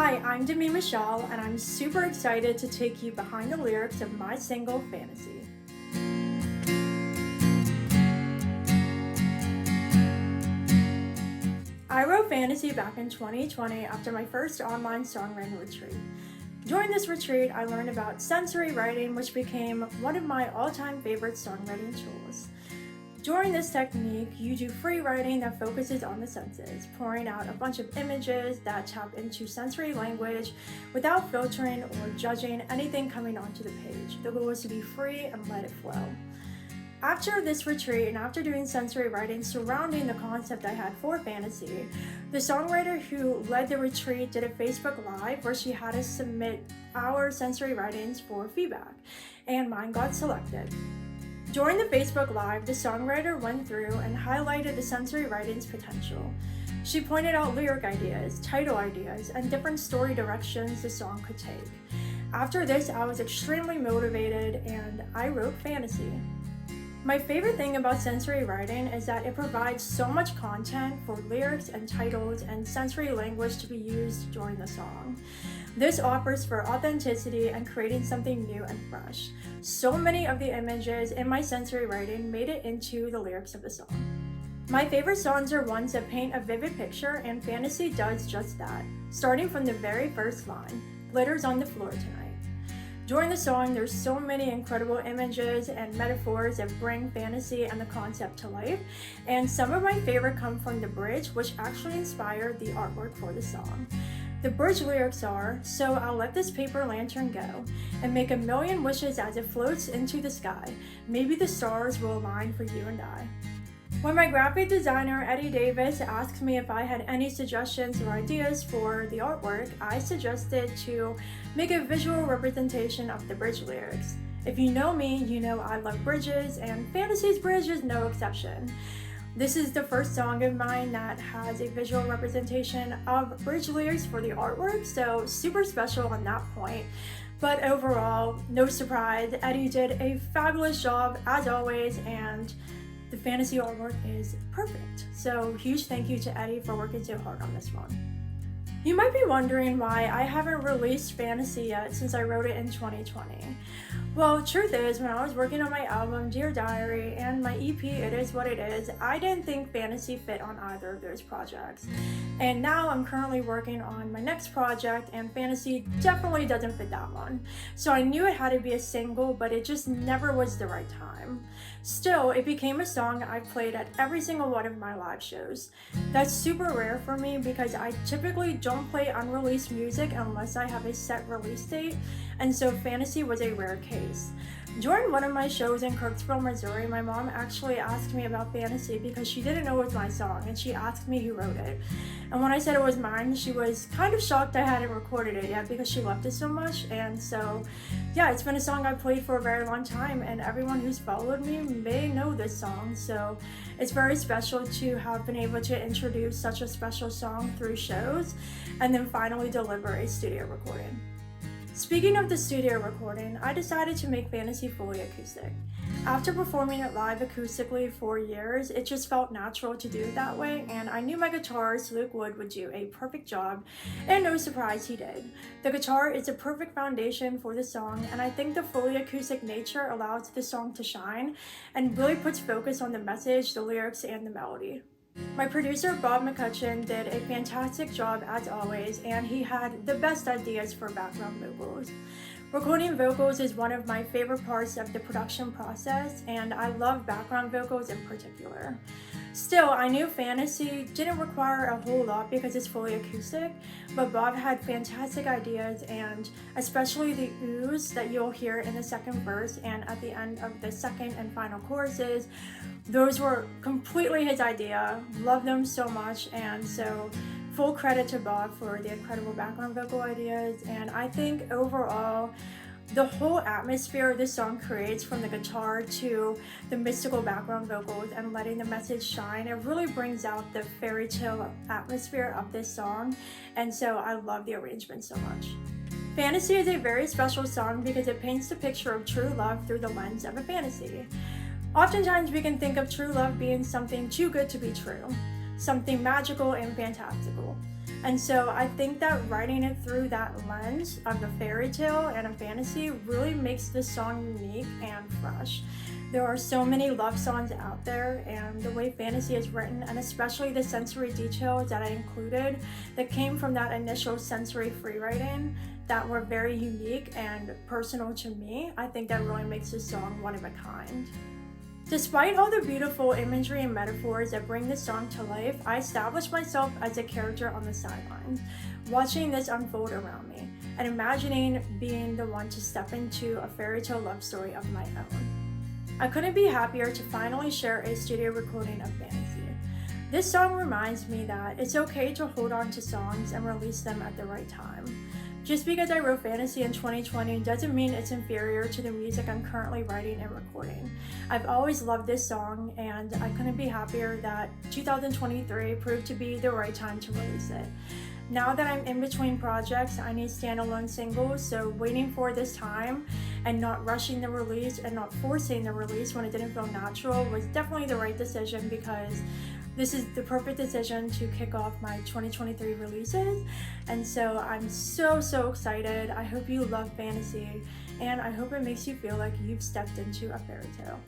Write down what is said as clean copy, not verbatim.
Hi, I'm Demi and I'm super excited to take you behind the lyrics of my single, Fantasy. I wrote Fantasy back in 2020 after my first online songwriting retreat. During this retreat, I learned about sensory writing, which became one of my all-time favorite songwriting tools. During this technique, you do free writing that focuses on the senses, pouring out a bunch of images that tap into sensory language without filtering or judging anything coming onto the page. The goal is to be free and let it flow. After this retreat and after doing sensory writing surrounding the concept I had for Fantasy, the songwriter who led the retreat did a Facebook Live where she had us submit our sensory writings for feedback, and mine got selected. During the Facebook Live, the songwriter went through and highlighted the sensory writing's potential. She pointed out lyric ideas, title ideas, and different story directions the song could take. After this, I was extremely motivated and I wrote Fantasy. My favorite thing about sensory writing is that it provides so much content for lyrics and titles and sensory language to be used during the song. This offers for authenticity and creating something new and fresh. So many of the images in my sensory writing made it into the lyrics of the song. My favorite songs are ones that paint a vivid picture, and Fantasy does just that, starting from the very first line, "Glitters on the floor tonight." During the song, there's so many incredible images and metaphors that bring fantasy and the concept to life, and some of my favorite come from the bridge, which actually inspired the artwork for the song. The bridge lyrics are, "So I'll let this paper lantern go and make a million wishes as it floats into the sky. Maybe the stars will align for you and I." When my graphic designer, Eddie Davis, asked me if I had any suggestions or ideas for the artwork, I suggested to make a visual representation of the bridge lyrics. If you know me, you know I love bridges, and Fantasy's bridge is no exception. This is the first song of mine that has a visual representation of bridge lyrics for the artwork, so super special on that point. But overall, no surprise, Eddie did a fabulous job as always, and the Fantasy artwork is perfect. So huge thank you to Eddie for working so hard on this one. You might be wondering why I haven't released Fantasy yet since I wrote it in 2020. Well, truth is, when I was working on my album, Dear Diary, and my EP, It Is What It Is, I didn't think Fantasy fit on either of those projects. And now I'm currently working on my next project, and Fantasy definitely doesn't fit that one. So I knew it had to be a single, but it just never was the right time. Still, it became a song I played at every single one of my live shows. That's super rare for me because I typically don't play unreleased music unless I have a set release date, and so Fantasy was a rare case. During one of my shows in Kirksville, Missouri, my mom actually asked me about Fantasy because she didn't know it was my song, and she asked me who wrote it. And when I said it was mine, she was kind of shocked I hadn't recorded it yet because she loved it so much. And so, yeah, it's been a song I played for a very long time, and everyone who's followed me may know this song. So it's very special to have been able to introduce such a special song through shows and then finally deliver a studio recording. Speaking of the studio recording, I decided to make Fantasy fully acoustic. After performing it live acoustically for years, it just felt natural to do it that way, and I knew my guitarist, Luke Wood, would do a perfect job, and no surprise, he did. The guitar is a perfect foundation for the song, and I think the fully acoustic nature allows the song to shine and really puts focus on the message, the lyrics, and the melody. My producer, Bob McCutcheon, did a fantastic job as always, and he had the best ideas for background vocals. Recording vocals is one of my favorite parts of the production process, and I love background vocals in particular. Still, I knew Fantasy didn't require a whole lot because it's fully acoustic, but Bob had fantastic ideas, and especially the oohs that you'll hear in the second verse and at the end of the second and final choruses. Those were completely his idea. Love them so much, and so full credit to Bob for the incredible background vocal ideas. And I think overall, the whole atmosphere this song creates, from the guitar to the mystical background vocals and letting the message shine, it really brings out the fairy tale atmosphere of this song, and so I love the arrangement so much. Fantasy is a very special song because it paints the picture of true love through the lens of a fantasy. Oftentimes we can think of true love being something too good to be true, something magical and fantastical. And so I think that writing it through that lens of a fairy tale and a fantasy really makes this song unique and fresh. There are so many love songs out there, and the way fantasy is written, and especially the sensory details that I included that came from that initial sensory free writing that were very unique and personal to me, I think that really makes this song one of a kind. Despite all the beautiful imagery and metaphors that bring this song to life, I established myself as a character on the sidelines, watching this unfold around me, and imagining being the one to step into a fairy tale love story of my own. I couldn't be happier to finally share a studio recording of Fantasy. This song reminds me that it's okay to hold on to songs and release them at the right time. Just because I wrote Fantasy in 2020 doesn't mean it's inferior to the music I'm currently writing and recording. I've always loved this song, and I couldn't be happier that 2023 proved to be the right time to release it. Now that I'm in between projects, I need standalone singles, so waiting for this time and not rushing the release and not forcing the release when it didn't feel natural was definitely the right decision, because this is the perfect decision to kick off my 2023 releases. And so I'm so excited. I hope you love Fantasy, and I hope it makes you feel like you've stepped into a fairy tale.